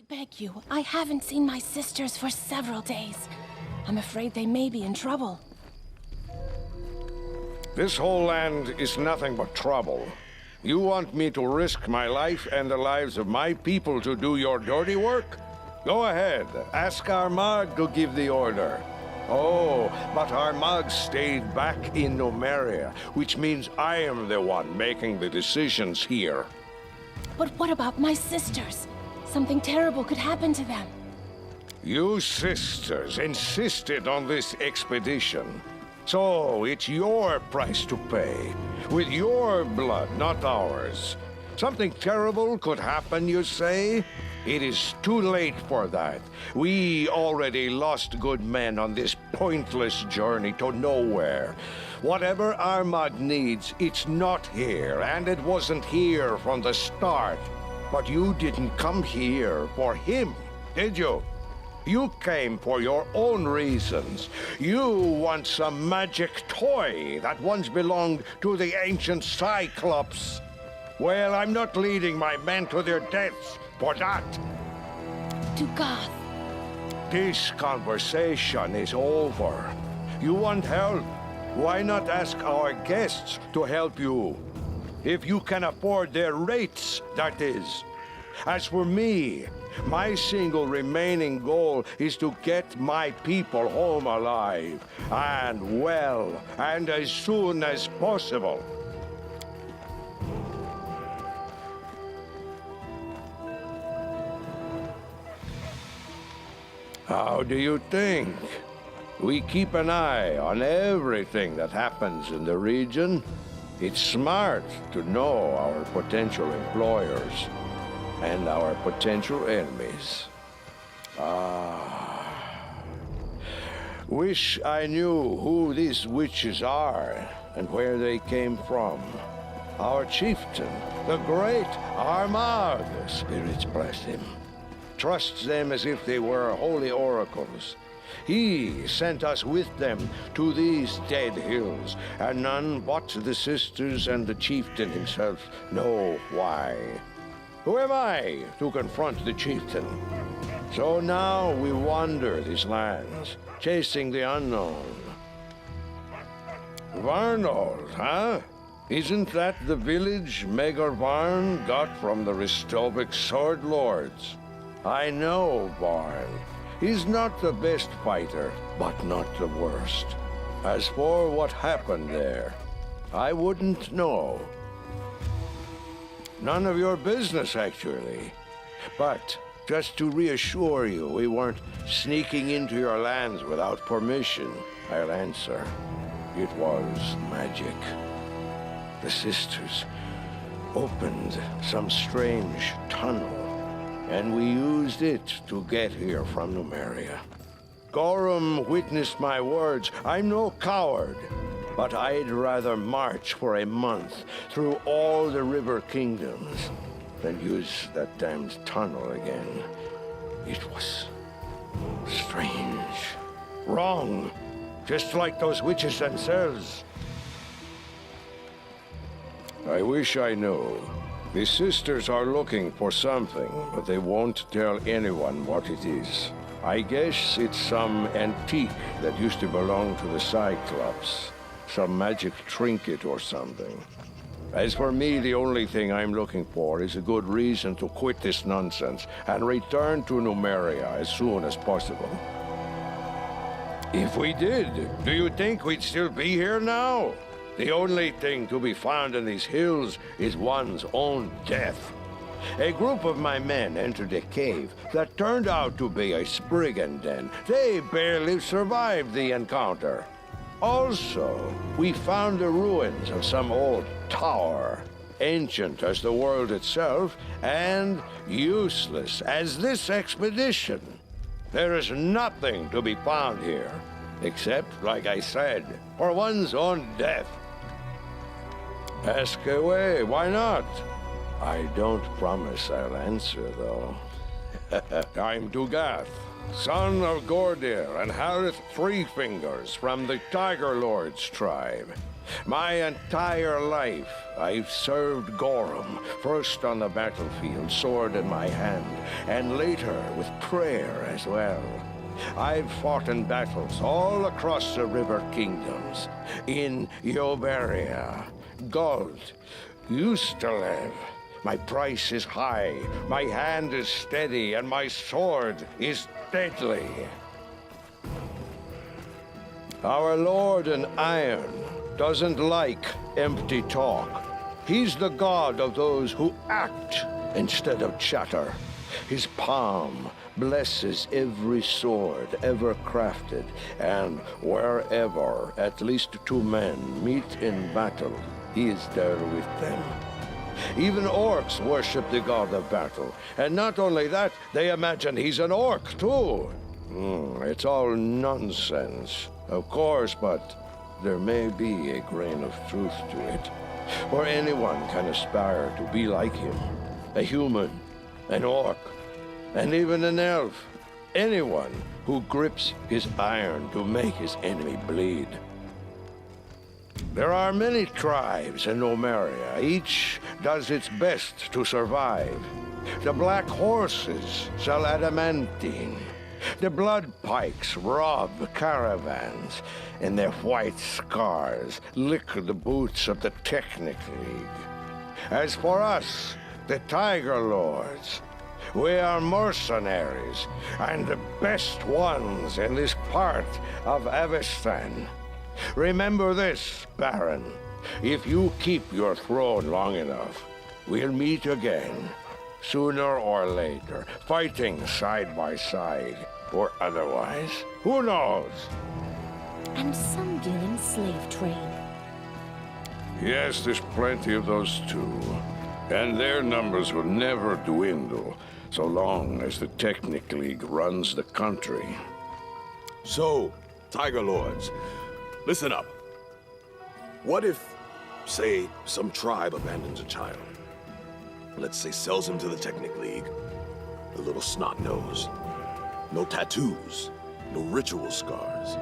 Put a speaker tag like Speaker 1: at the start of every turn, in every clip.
Speaker 1: beg you. I haven't seen my sisters for several days. I'm afraid they may be in trouble.
Speaker 2: This whole land is nothing but trouble. You want me to risk my life and the lives of my people to do your dirty work? Go ahead, ask Armagh to give the order. Oh, but Armagh stayed back in Numeria, which means I am the one making the decisions here.
Speaker 1: But what about my sisters? Something terrible could happen to them.
Speaker 2: You sisters insisted on this expedition. So it's your price to pay. With your blood, not ours. Something terrible could happen, you say? It is too late for that. We already lost good men on this pointless journey to nowhere. Whatever Armagh needs, it's not here, and it wasn't here from the start. But you didn't come here for him, did you? You came for your own reasons. You want some magic toy that once belonged to the ancient Cyclops. Well, I'm not leading my men to their deaths for that.
Speaker 1: To Goth.
Speaker 2: This conversation is over. You want help? Why not ask our guests to help you? If you can afford their rates, that is. As for me, my single remaining goal is to get my people home alive, and well, and as soon as possible. How do you think? We keep an eye on everything that happens in the region. It's smart to know our potential employers and our potential enemies. Wish I knew who these witches are and where they came from. Our chieftain, the great Armagh, spirits bless him, trusts them as if they were holy oracles. He sent us with them to these dead hills, and none but the sisters and the chieftain himself know why. Who am I to confront the chieftain? So now we wander these lands, chasing the unknown. Varnold, huh? Isn't that the village Megar Varn got from the Ristovic sword lords? I know Varn. He's not the best fighter, but not the worst. As for what happened there, I wouldn't know. None of your business, actually. But just to reassure you, we weren't sneaking into your lands without permission, I'll answer. It was magic. The sisters opened some strange tunnel, and we used it to get here from Numeria. Gorham witnessed my words. I'm no coward, but I'd rather march for a month through all the river kingdoms than use that damned tunnel again. It was strange, wrong, just like those witches themselves. I wish I knew. The sisters are looking for something, but they won't tell anyone what it is. I guess it's some antique that used to belong to the Cyclops. Some magic trinket or something. As for me, the only thing I'm looking for is a good reason to quit this nonsense and return to Numeria as soon as possible. If we did, do you think we'd still be here now? The only thing to be found in these hills is one's own death. A group of my men entered a cave that turned out to be a Spriggan den. They barely survived the encounter. Also, we found the ruins of some old tower, ancient as the world itself, and useless as this expedition. There is nothing to be found here, except, like I said, for one's own death. Ask away, why not? I don't promise I'll answer, though. I'm Dugath, son of Gordir and Harith Three Fingers from the Tiger Lord's tribe. My entire life, I've served Gorham, first on the battlefield, sword in my hand, and later with prayer as well. I've fought in battles all across the River Kingdoms, in Yoberia, Guld, Ustalev. My price is high, my hand is steady, and my sword is deadly. Our Lord in Iron doesn't like empty talk. He's the god of those who act instead of chatter. His palm blesses every sword ever crafted, and wherever at least two men meet in battle, he is there with them. Even orcs worship the god of battle, and not only that, they imagine he's an orc too. It's all nonsense, of course, but there may be a grain of truth to it. For anyone can aspire to be like him. A human, an orc, and even an elf. Anyone who grips his iron to make his enemy bleed. There are many tribes in Nomeria. Each does its best to survive. The Black Horses sell adamantine. The Blood Pikes rob caravans, and their white scars lick the boots of the Technic League. As for us, the Tiger Lords, we are mercenaries, and the best ones in this part of Avestan. Remember this, Baron. If you keep your throne long enough, we'll meet again. Sooner or later, fighting side by side, or otherwise. Who knows?
Speaker 1: And some deal in slave trade.
Speaker 2: Yes, there's plenty of those too. And their numbers will never dwindle, so long as the Technic League runs the country.
Speaker 3: So, Tiger Lords, listen up. What if, say, some tribe abandons a child? Let's say sells him to the Technic League. A little snot-nose. No tattoos. No ritual scars.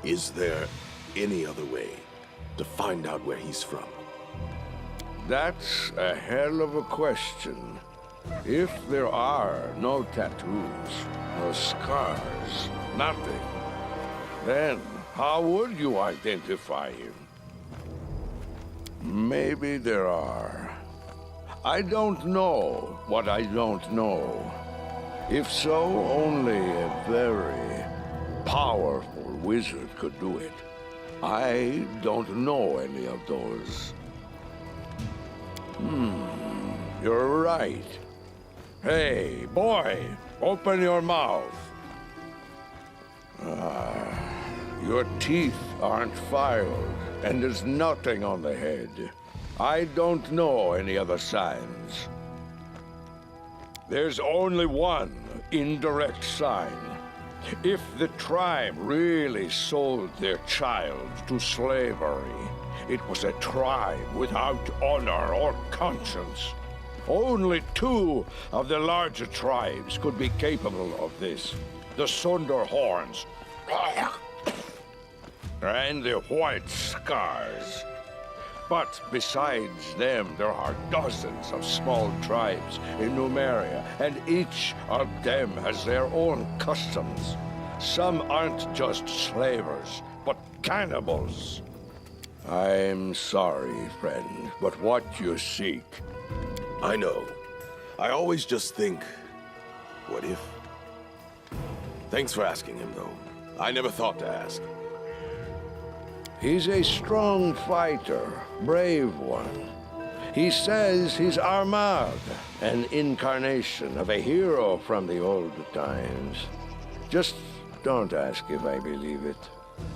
Speaker 3: Is there any other way to find out where he's from?
Speaker 2: That's a hell of a question. If there are no tattoos, no scars, nothing, then how would you identify him? Maybe there are. I don't know what I don't know. If so, only a very powerful wizard could do it. I don't know any of those. You're right. Hey, boy, open your mouth. Your teeth aren't filed, and there's nothing on the head. I don't know any other signs. There's only one indirect sign. If the tribe really sold their child to slavery, it was a tribe without honor or conscience. Only two of the larger tribes could be capable of this. The Sunderhorns and the White Scars. But besides them, there are dozens of small tribes in Numeria, and each of them has their own customs. Some aren't just slavers, but cannibals. I'm sorry, friend, but what you seek...
Speaker 3: I know. I always just think, what if? Thanks for asking him, though. I never thought to ask.
Speaker 2: He's a strong fighter, brave one. He says he's Armagh, an incarnation of a hero from the old times. Just don't ask if I believe it.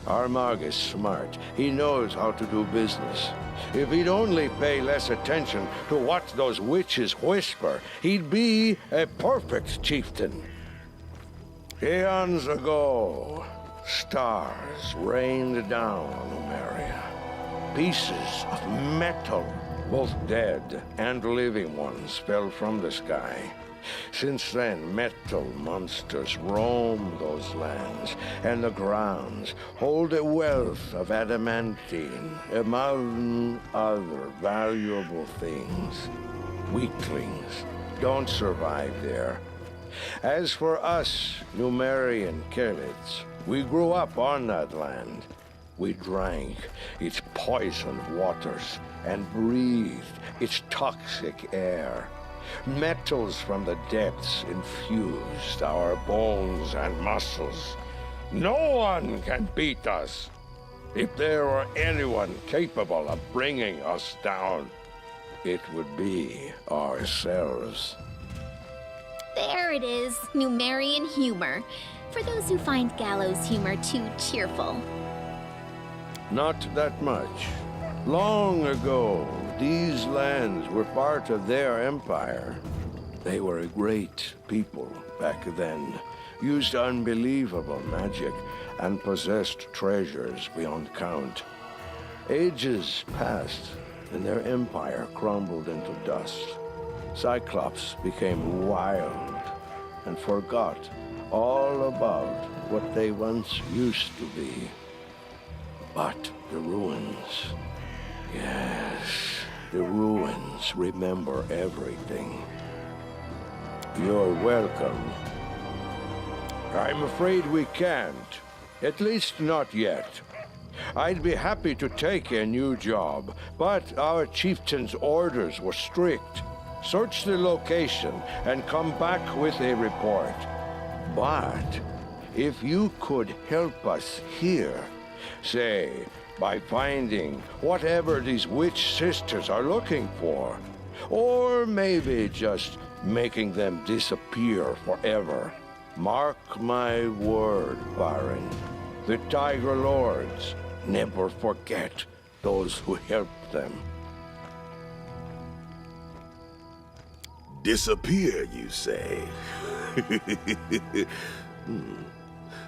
Speaker 2: Armagh is smart. He knows how to do business. If he'd only pay less attention to what those witches whisper, he'd be a perfect chieftain. Eons ago, stars rained down on Numeria. Pieces of metal, both dead and living ones, fell from the sky. Since then, metal monsters roam those lands, and the grounds hold a wealth of adamantine, among other valuable things. Weaklings don't survive there. As for us, Numerian Kelets, we grew up on that land. We drank its poisoned waters and breathed its toxic air. Metals from the depths infused our bones and muscles. No one can beat us. If there were anyone capable of bringing us down, it would be ourselves.
Speaker 4: There it is, Numerian humor. For those who find gallows humor too cheerful.
Speaker 2: Not that much. Long ago, these lands were part of their empire. They were a great people back then, used unbelievable magic, and possessed treasures beyond count. Ages passed, and their empire crumbled into dust. Cyclops became wild and forgot all about what they once used to be. But the ruins, yes, the ruins remember everything. You're welcome. I'm afraid we can't, at least not yet. I'd be happy to take a new job, but our chieftain's orders were strict. Search the location and come back with a report. But if you could help us here, say, by finding whatever these witch sisters are looking for, or maybe just making them disappear forever, mark my word, Baron, the Tiger Lords never forget those who helped them.
Speaker 3: Disappear, you say?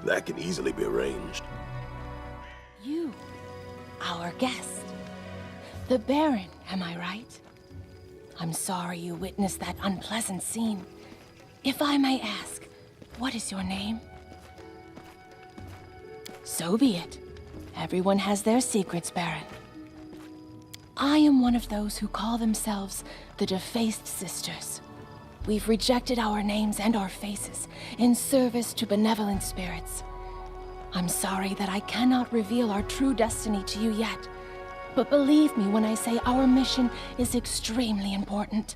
Speaker 3: That can easily be arranged.
Speaker 1: You, our guest. The Baron, am I right? I'm sorry you witnessed that unpleasant scene. If I may ask, what is your name? So be it. Everyone has their secrets, Baron. I am one of those who call themselves the Defaced Sisters. We've rejected our names and our faces in service to benevolent spirits. I'm sorry that I cannot reveal our true destiny to you yet, but believe me when I say our mission is extremely important.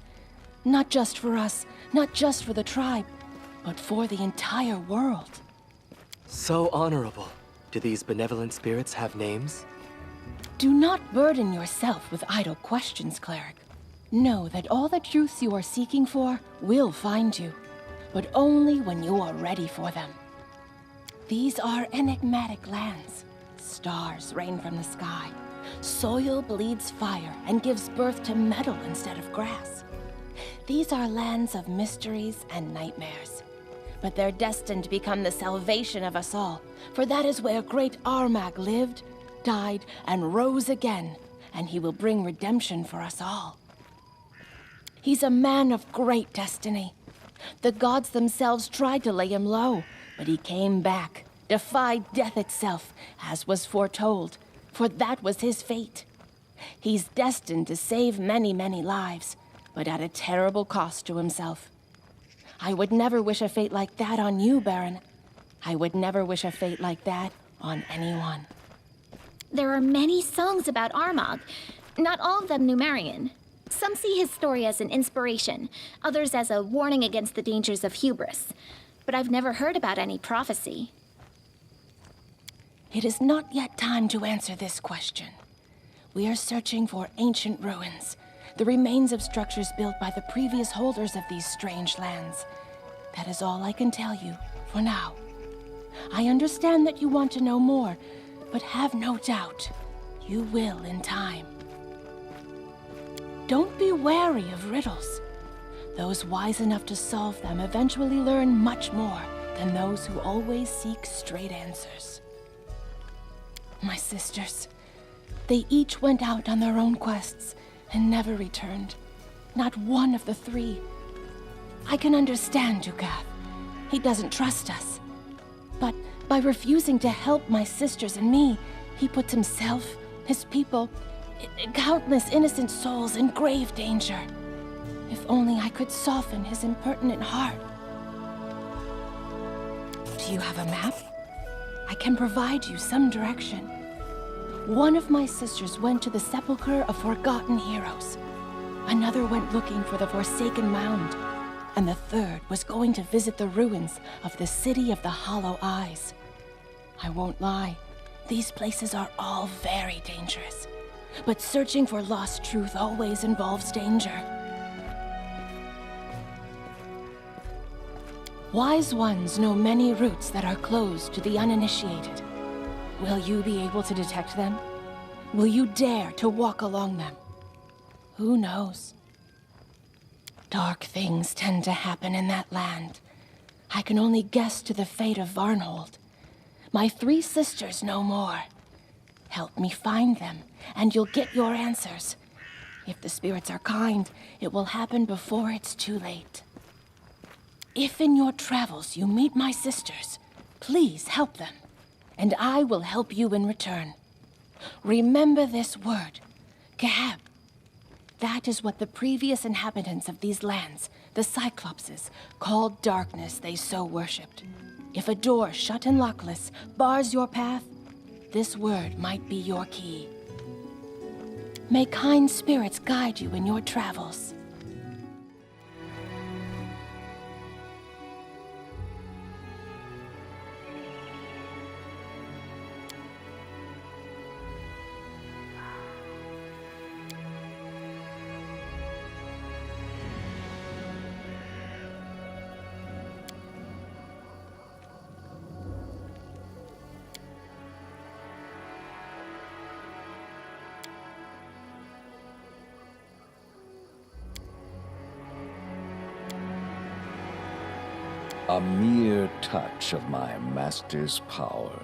Speaker 1: Not just for us, not just for the tribe, but for the entire world.
Speaker 5: So honorable. Do these benevolent spirits have names?
Speaker 1: Do not burden yourself with idle questions, cleric. Know that all the truths you are seeking for will find you, but only when you are ready for them. These are enigmatic lands. Stars rain from the sky. Soil bleeds fire and gives birth to metal instead of grass. These are lands of mysteries and nightmares. But they're destined to become the salvation of us all, for that is where great Armag lived, died, and rose again, and he will bring redemption for us all. He's a man of great destiny. The gods themselves tried to lay him low, but he came back, defied death itself, as was foretold, for that was his fate. He's destined to save many, many lives, but at a terrible cost to himself. I would never wish a fate like that on you, Baron. I would never wish a fate like that on anyone.
Speaker 4: There are many songs about Armagh, not all of them Numerian. Some see his story as an inspiration, others as a warning against the dangers of hubris. But I've never heard about any prophecy.
Speaker 1: It is not yet time to answer this question. We are searching for ancient ruins, the remains of structures built by the previous holders of these strange lands. That is all I can tell you for now. I understand that you want to know more, but have no doubt, you will in time. Don't be wary of riddles. Those wise enough to solve them eventually learn much more than those who always seek straight answers. My sisters, they each went out on their own quests and never returned. Not one of the three. I can understand Dukath. He doesn't trust us. But by refusing to help my sisters and me, he puts himself, his people, countless innocent souls in grave danger. If only I could soften his impertinent heart. Do you have a map? I can provide you some direction. One of my sisters went to the sepulchre of forgotten heroes. Another went looking for the Forsaken Mound. And the third was going to visit the ruins of the City of the Hollow Eyes. I won't lie, these places are all very dangerous. But searching for lost truth always involves danger. Wise ones know many routes that are closed to the uninitiated. Will you be able to detect them? Will you dare to walk along them? Who knows? Dark things tend to happen in that land. I can only guess to the fate of Varnhold. My 3 sisters know more. Help me find them, and you'll get your answers. If the spirits are kind, it will happen before it's too late. If in your travels you meet my sisters, please help them, and I will help you in return. Remember this word, Gahab. That is what the previous inhabitants of these lands, the Cyclopses, called darkness they so worshipped. If a door shut and lockless bars your path, this word might be your key. May kind spirits guide you in your travels.
Speaker 6: A mere touch of my master's power.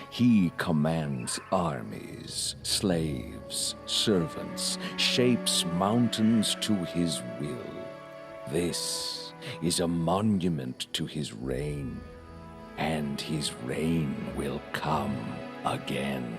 Speaker 6: He commands armies, slaves, servants, shapes mountains to his will. This is a monument to his reign, and his reign will come again.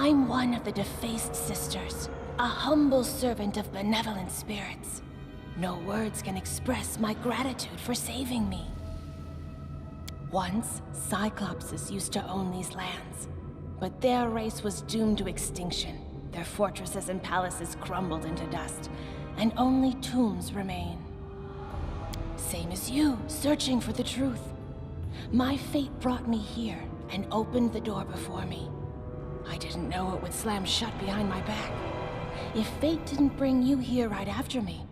Speaker 1: I'm one of the defaced sisters, a humble servant of benevolent spirits. No words can express my gratitude for saving me. Once, Cyclopses used to own these lands, but their race was doomed to extinction. Their fortresses and palaces crumbled into dust, and only tombs remain. Same as you, searching for the truth. My fate brought me here and opened the door before me. I didn't know it would slam shut behind my back. If fate didn't bring you here right after me,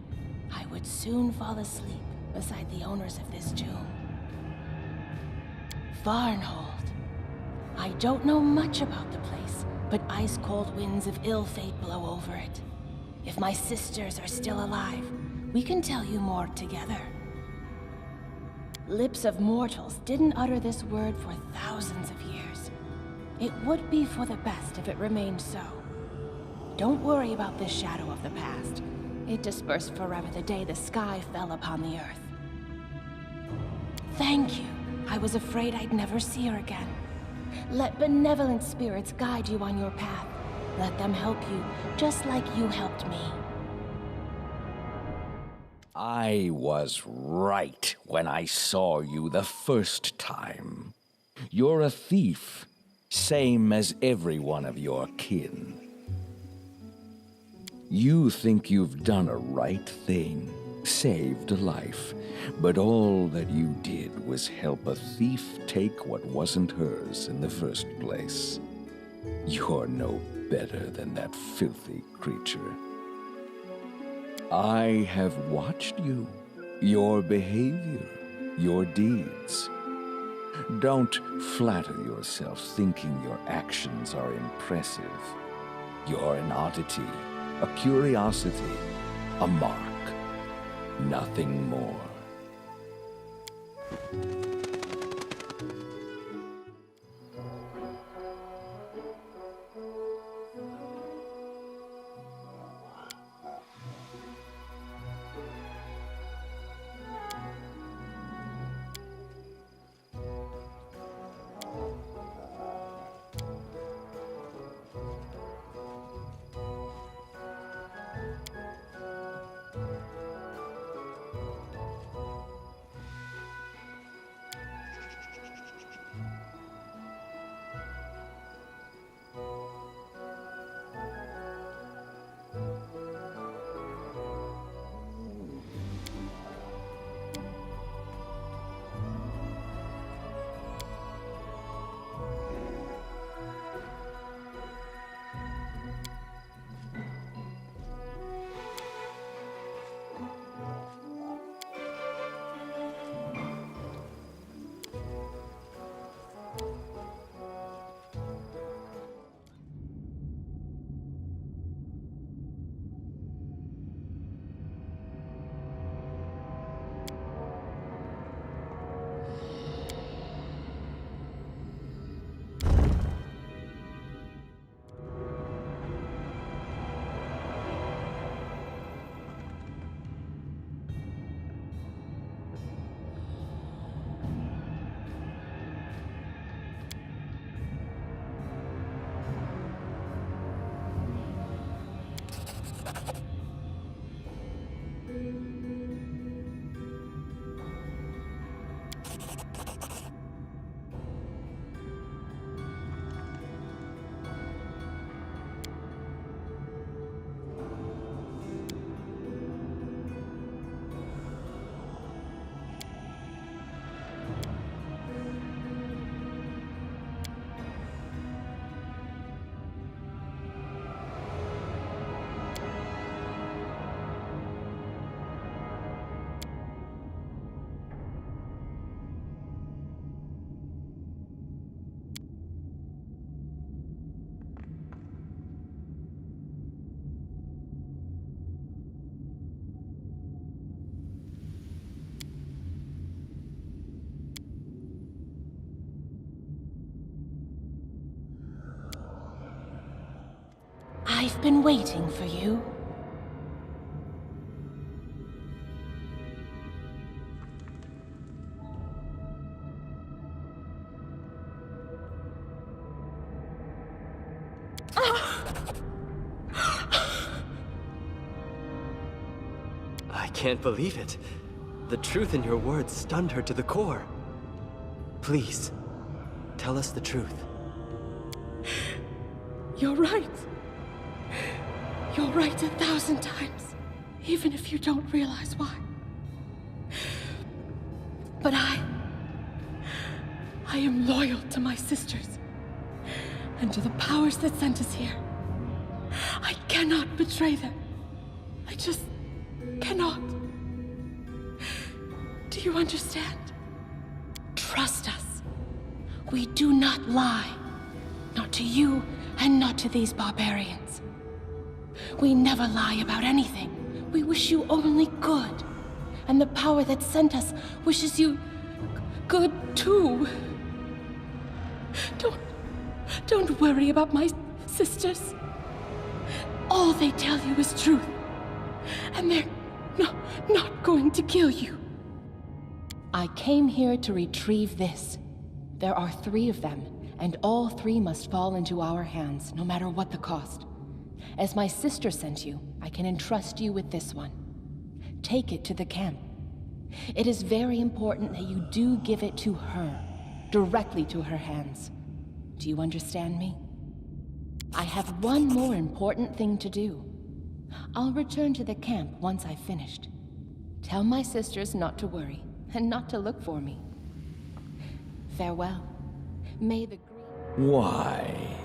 Speaker 1: I would soon fall asleep beside the owners of this tomb. Varnhold. I don't know much about the place, but ice-cold winds of ill fate blow over it. If my sisters are still alive, we can tell you more together. Lips of mortals didn't utter this word for thousands of years. It would be for the best if it remained so. Don't worry about this shadow of the past. It dispersed forever the day the sky fell upon the earth. Thank you. I was afraid I'd never see her again. Let benevolent spirits guide you on your path. Let them help you, just like you helped me.
Speaker 6: I was right when I saw you the first time. You're a thief, same as every one of your kin. You think you've done a right thing, saved a life, but all that you did was help a thief take what wasn't hers in the first place. You're no better than that filthy creature. I have watched you, your behavior, your deeds. Don't flatter yourself thinking your actions are impressive. You're an oddity, a curiosity, a mark, nothing more.
Speaker 1: I've been waiting for you.
Speaker 5: can't believe it. The truth in your words stunned her to the core. Please, tell us the truth.
Speaker 1: You're right. You're right 1,000 times, even if you don't realize why. But I am loyal to my sisters, and to the powers that sent us here. I cannot betray them. I just cannot. Do you understand? Trust us. We do not lie. Not to you, and not to these barbarians. We never lie about anything. We wish you only good. And the power that sent us wishes you good too. Don't worry about my sisters. All they tell you is truth. And they're not going to kill you. I came here to retrieve this. There are 3 of them, and all 3 must fall into our hands, no matter what the cost. As my sister sent you, I can entrust you with this one. Take it to the camp. It is very important that you do give it to her, directly to her hands. Do you understand me? I have one more important thing to do. I'll return to the camp once I've finished. Tell my sisters not to worry, and not to look for me. Farewell. May the green...
Speaker 6: Why?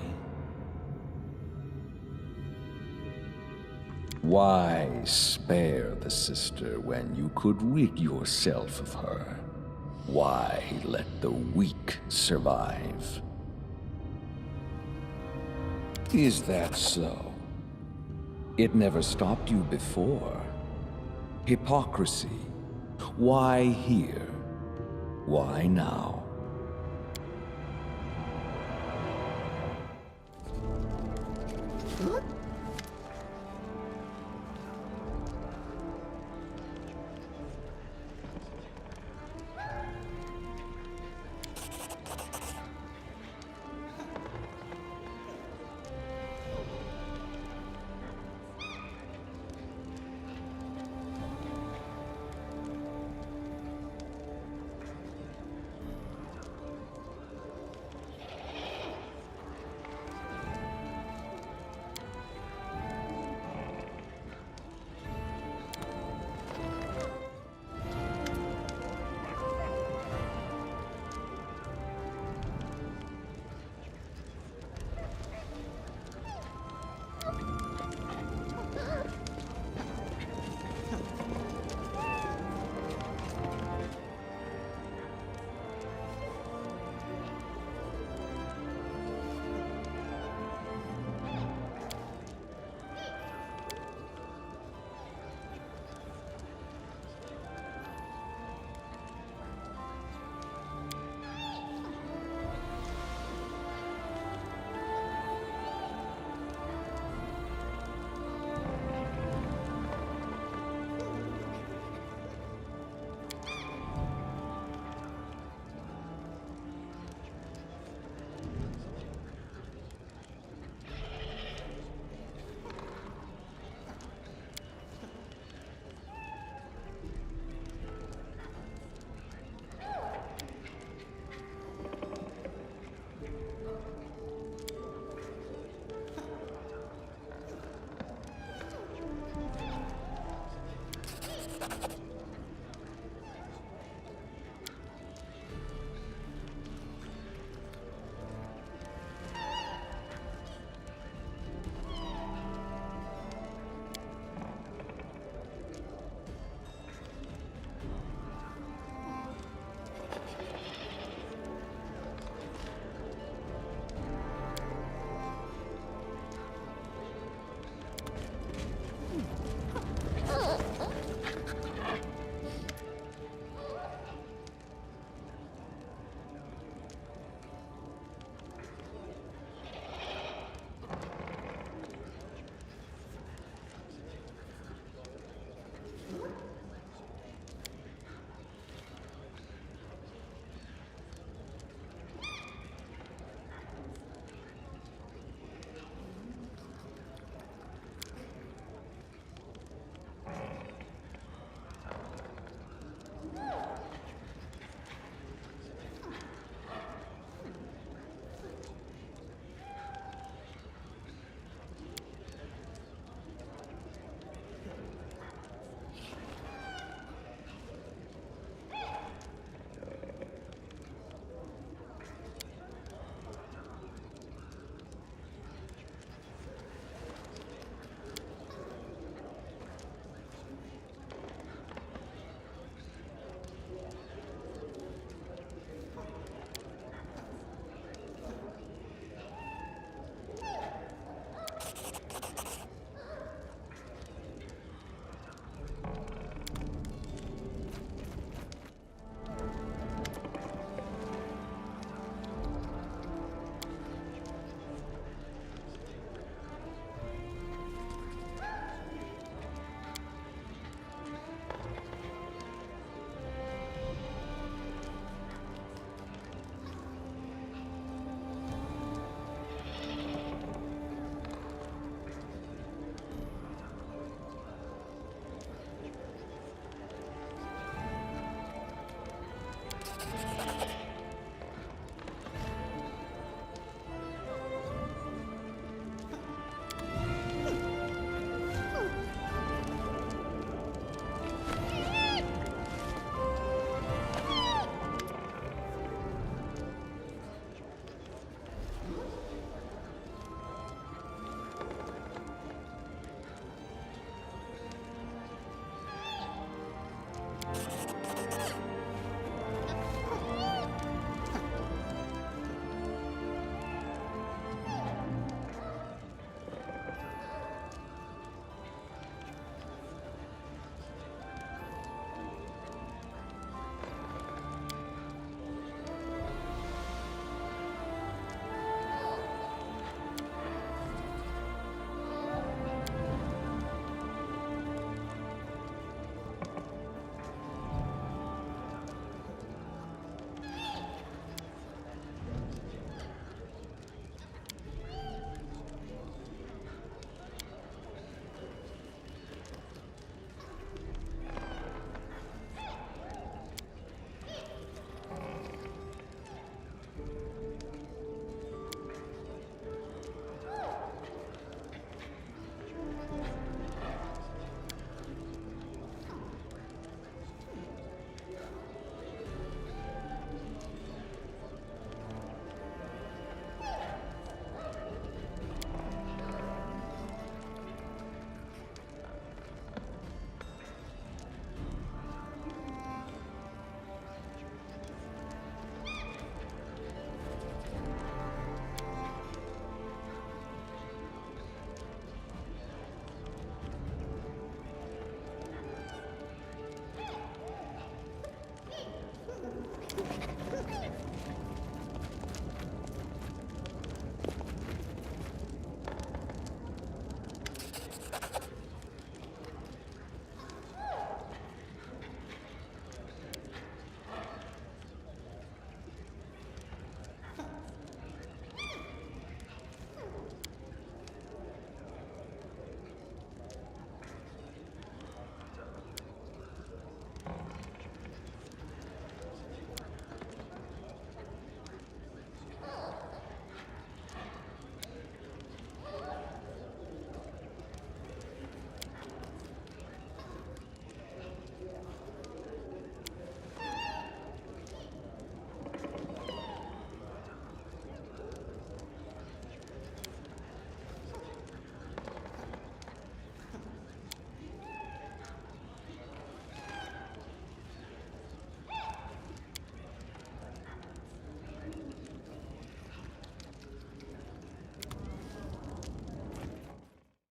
Speaker 6: Why spare the sister when you could rid yourself of her? Why let the weak survive? Is that so? It never stopped you before. Hypocrisy. Why here? Why now?